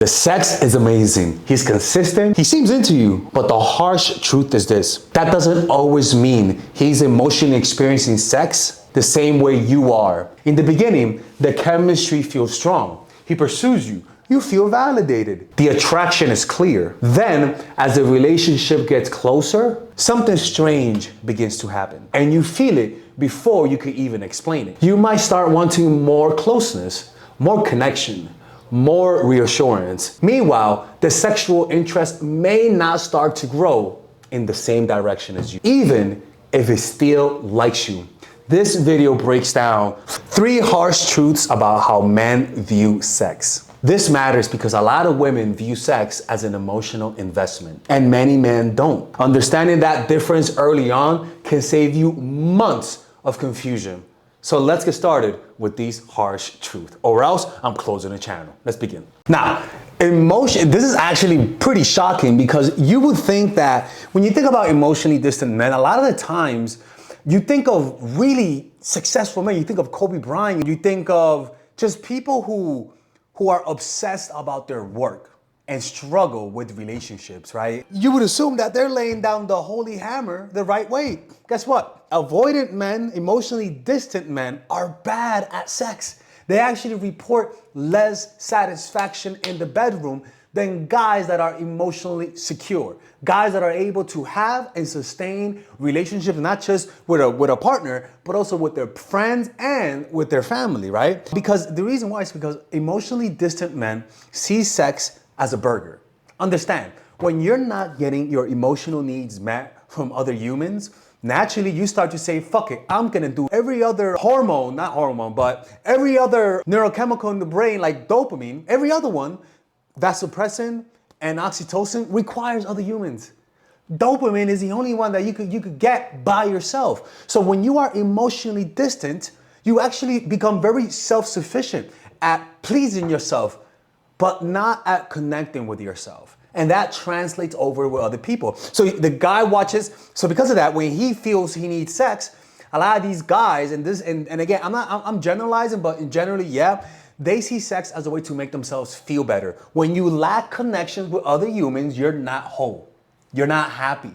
The sex is amazing. He's consistent. He seems into you. But the harsh truth is this. That doesn't always mean he's emotionally experiencing sex the same way you are. In the beginning, the chemistry feels strong. He pursues you. You feel validated. The attraction is clear. Then, as the relationship gets closer, something strange begins to happen. And you feel it before you can even explain it. You might start wanting more closeness, more connection, more reassurance. Meanwhile, the sexual interest may not start to grow in the same direction as you, even if it still likes you. This video breaks down 3 harsh truths about how men view sex. This matters because a lot of women view sex as an emotional investment, and many men don't. Understanding that difference early on can save you months of confusion. So let's get started with these harsh truths, or else I'm closing the channel. Let's begin. Now, this is actually pretty shocking because you would think that when you think about emotionally distant men, a lot of the times you think of really successful men. You think of Kobe Bryant. You think of just people who are obsessed about their work and struggle with relationships, right? You would assume that they're laying down the holy hammer the right way. Guess what? Avoidant men, emotionally distant men are bad at sex. They actually report less satisfaction in the bedroom than guys that are emotionally secure. Guys that are able to have and sustain relationships, not just with a partner, but also with their friends and with their family, right? Because the reason why is because emotionally distant men see sex as a burger. Understand, when you're not getting your emotional needs met from other humans, naturally you start to say, fuck it, I'm gonna do every other hormone, not hormone, but every other neurochemical in the brain like dopamine, every other one, vasopressin and oxytocin requires other humans. Dopamine is the only one that you could get by yourself. So when you are emotionally distant, you actually become very self-sufficient at pleasing yourself, but not at connecting with yourself. And that translates over with other people. So the guy watches, so because of that, when he feels he needs sex, a lot of these guys, and again, I'm generalizing, but generally, yeah, they see sex as a way to make themselves feel better. When you lack connections with other humans, you're not whole. You're not happy.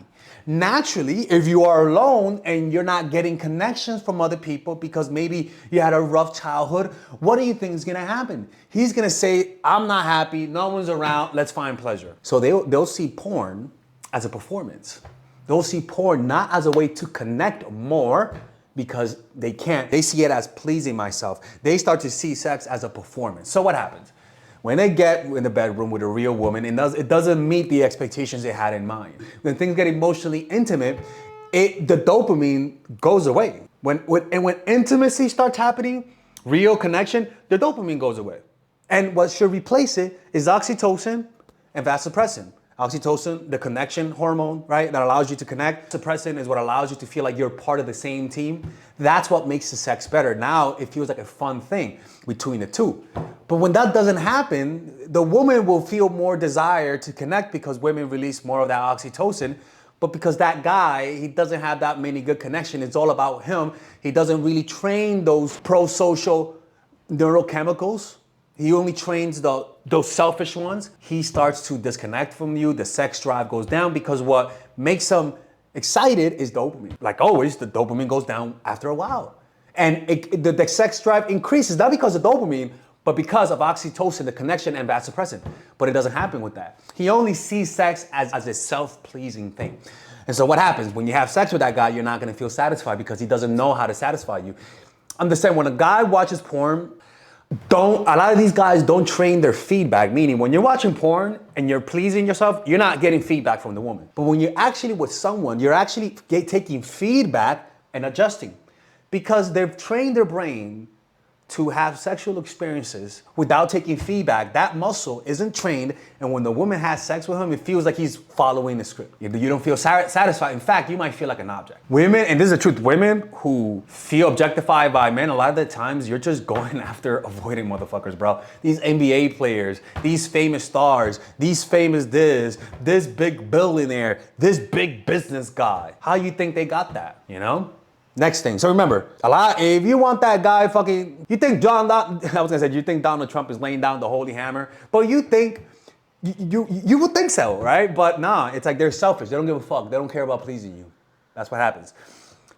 Naturally, if you are alone and you're not getting connections from other people because maybe you had a rough childhood, what do you think is gonna happen? He's gonna say, I'm not happy, no one's around, let's find pleasure. So they'll see porn as a performance. They'll see porn not as a way to connect more, because they can't. They see it as pleasing myself. They start to see sex as a performance. So what happens? When they get in the bedroom with a real woman, it doesn't meet the expectations they had in mind. When things get emotionally intimate, the dopamine goes away. When intimacy starts happening, real connection, the dopamine goes away. And what should replace it is oxytocin and vasopressin. Oxytocin, the connection hormone, right? That allows you to connect. Vasopressin is what allows you to feel like you're part of the same team. That's what makes the sex better. Now it feels like a fun thing between the two. But when that doesn't happen, the woman will feel more desire to connect because women release more of that oxytocin. But because that guy, he doesn't have that many good connections, it's all about him. He doesn't really train those pro-social neurochemicals. He only trains those selfish ones. He starts to disconnect from you. The sex drive goes down because what makes him excited is dopamine. Like always, the dopamine goes down after a while. And the sex drive increases, not because of dopamine, but because of oxytocin, the connection, and vasopressin. But it doesn't happen with that. He only sees sex as a self-pleasing thing. And so what happens? When you have sex with that guy, you're not gonna feel satisfied because he doesn't know how to satisfy you. Understand, when a guy watches porn, a lot of these guys don't train their feedback, meaning when you're watching porn and you're pleasing yourself, you're not getting feedback from the woman. But when you're actually with someone, you're actually taking feedback and adjusting because they've trained their brain to have sexual experiences without taking feedback. That muscle isn't trained, and when the woman has sex with him, it feels like he's following the script. You don't feel satisfied. In fact, you might feel like an object. Women, and this is the truth, women who feel objectified by men, a lot of the times you're just going after avoiding motherfuckers, bro. These NBA players, these famous stars, these famous this big billionaire, this big business guy. How you think they got that, you know? Next thing, so remember, if you want that guy you think you think Donald Trump is laying down the holy hammer, but you think You would think so, right? But nah, it's like they're selfish. They don't give a fuck. They don't care about pleasing you. That's what happens.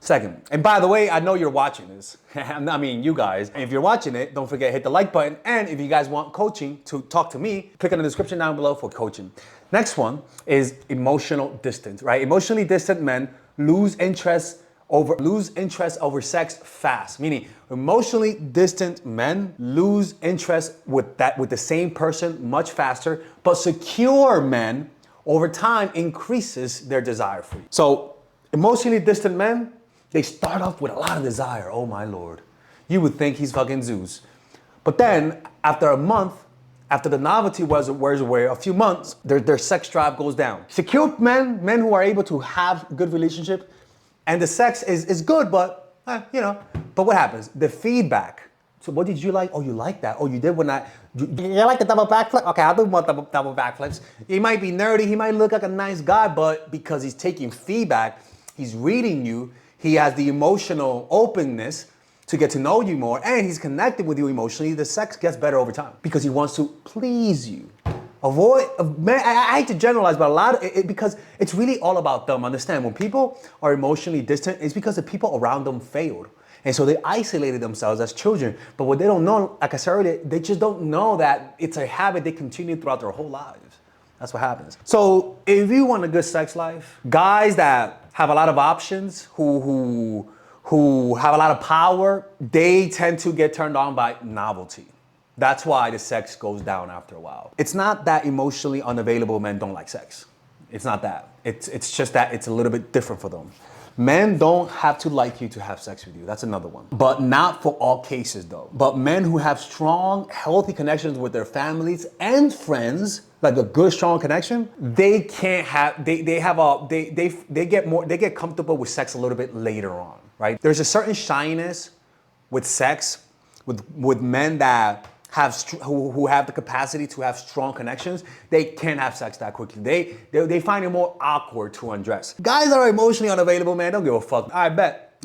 Second, and by the way, I know you're watching this. I mean, you guys. And if you're watching it, don't forget hit the like button. And if you guys want coaching to talk to me, click on the description down below for coaching. Next one is emotional distance, right? Emotionally distant men lose interest over sex fast. Meaning, emotionally distant men lose interest with the same person much faster, but secure men over time increases their desire for you. So, emotionally distant men, they start off with a lot of desire. Oh my Lord. You would think he's fucking Zeus. But then, after a month, after the novelty wears away, a few months, their sex drive goes down. Secure men who are able to have good relationship, and the sex is good, but, but what happens? The feedback. So what did you like? Oh, you like that. Oh, you did when you like the double backflip? Okay, I'll do more double backflips. He might be nerdy. He might look like a nice guy, but because he's taking feedback, he's reading you, he has the emotional openness to get to know you more, and he's connected with you emotionally, the sex gets better over time because he wants to please you. I hate to generalize, but a lot of it, because it's really all about them. Understand, when people are emotionally distant, it's because the people around them failed. And so they isolated themselves as children. But what they don't know, like I said earlier, they just don't know that it's a habit they continue throughout their whole lives. That's what happens. So if you want a good sex life, guys that have a lot of options, who have a lot of power, they tend to get turned on by novelty. That's why the sex goes down after a while. It's not that emotionally unavailable men don't like sex. It's not that. It's just that it's a little bit different for them. Men don't have to like you to have sex with you. That's another one. But not for all cases though. But men who have strong, healthy connections with their families and friends, like a good, strong connection, they get comfortable with sex a little bit later on, right? There's a certain shyness with sex, with men that who have the capacity to have strong connections. They can't have sex that quickly. They find it more awkward to undress. Guys that are emotionally unavailable, man, don't give a fuck. I bet,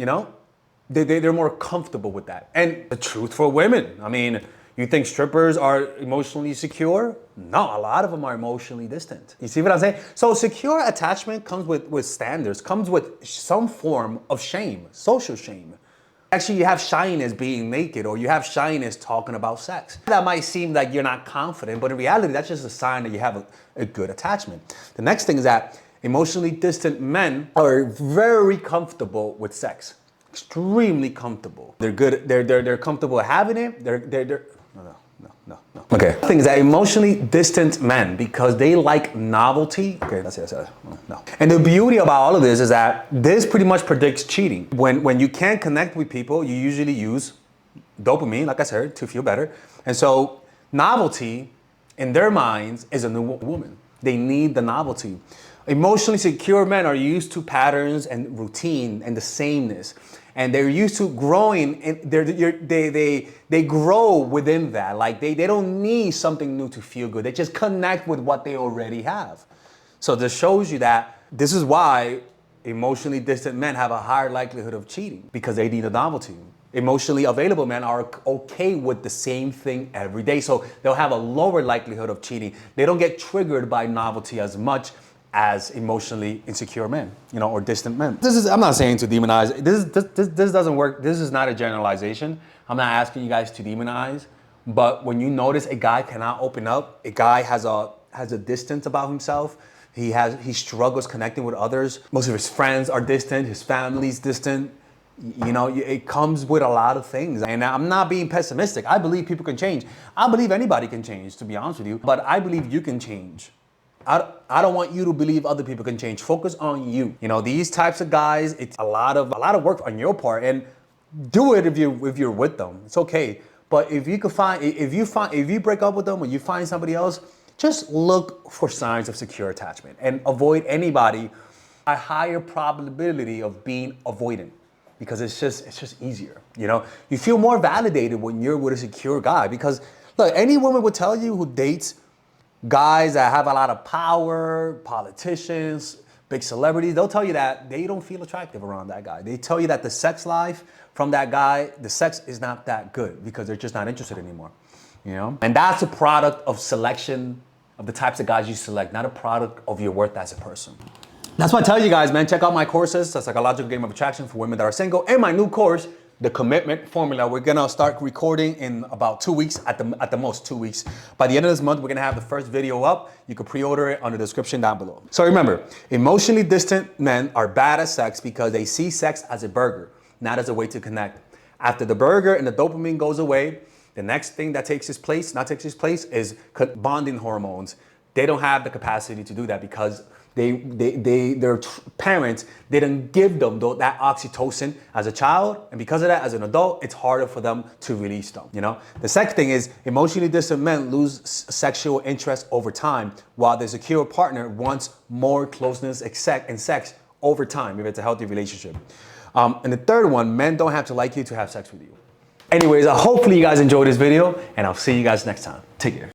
they're more comfortable with that. And the truth for women, I mean, you think strippers are emotionally secure? No, a lot of them are emotionally distant. You see what I'm saying? So secure attachment comes with standards, comes with some form of shame, social shame. Actually, you have shyness being naked, or you have shyness talking about sex. That might seem like you're not confident, but in reality, that's just a sign that you have a good attachment. The next thing is that emotionally distant men are very comfortable with sex. Extremely comfortable. They're good, they're comfortable having it. No. Okay. The thing is that emotionally distant men, because they like novelty. Okay, that's it. No. And the beauty about all of this is that this pretty much predicts cheating. When you can't connect with people, you usually use dopamine, like I said, to feel better. And so novelty, in their minds, is a new woman. They need the novelty. Emotionally secure men are used to patterns and routine and the sameness. And they're used to growing, and they grow within that. Like they don't need something new to feel good. They just connect with what they already have. So this shows you that this is why emotionally distant men have a higher likelihood of cheating, because they need a novelty. Emotionally available men are okay with the same thing every day. So they'll have a lower likelihood of cheating. They don't get triggered by novelty as much as emotionally insecure men, or distant men. I'm not saying to demonize. This doesn't work. This is not a generalization. I'm not asking you guys to demonize, but when you notice a guy cannot open up, a guy has a distance about himself, he struggles connecting with others. Most of his friends are distant, his family's distant. It comes with a lot of things. And I'm not being pessimistic. I believe people can change. I believe anybody can change, to be honest with you, but I believe you can change. I don't want you to believe other people can change. Focus on you. These types of guys, it's a lot of work on your part, and do it if you're with them. It's okay. But if you break up with them or you find somebody else, just look for signs of secure attachment and avoid anybody. A higher probability of being avoidant, because it's just easier. You feel more validated when you're with a secure guy, because look, any woman would tell you who dates guys that have a lot of power, politicians, big celebrities, they'll tell you that they don't feel attractive around that guy. They tell you that the sex life from that guy, the sex is not that good because they're just not interested anymore. And that's a product of selection of the types of guys you select, not a product of your worth as a person. That's why I tell you guys, man, check out my courses, The Psychological Game of Attraction for Women That Are Single, and my new course, The Commitment Formula. We're gonna start recording in about 2 weeks, at the most 2 weeks. By the end of this month, we're gonna have the first video up. You can pre-order it on the description down below. So remember, emotionally distant men are bad at sex because they see sex as a burger, not as a way to connect. After the burger and the dopamine goes away, the next thing that takes its place is bonding hormones. They don't have the capacity to do that because their parents didn't give them that oxytocin as a child, and because of that, as an adult, it's harder for them to release them, you know? The second thing is emotionally distant men lose sexual interest over time, while the secure partner wants more closeness and sex over time if it's a healthy relationship. And the third one, men don't have to like you to have sex with you. Anyways, hopefully you guys enjoyed this video, and I'll see you guys next time. Take care.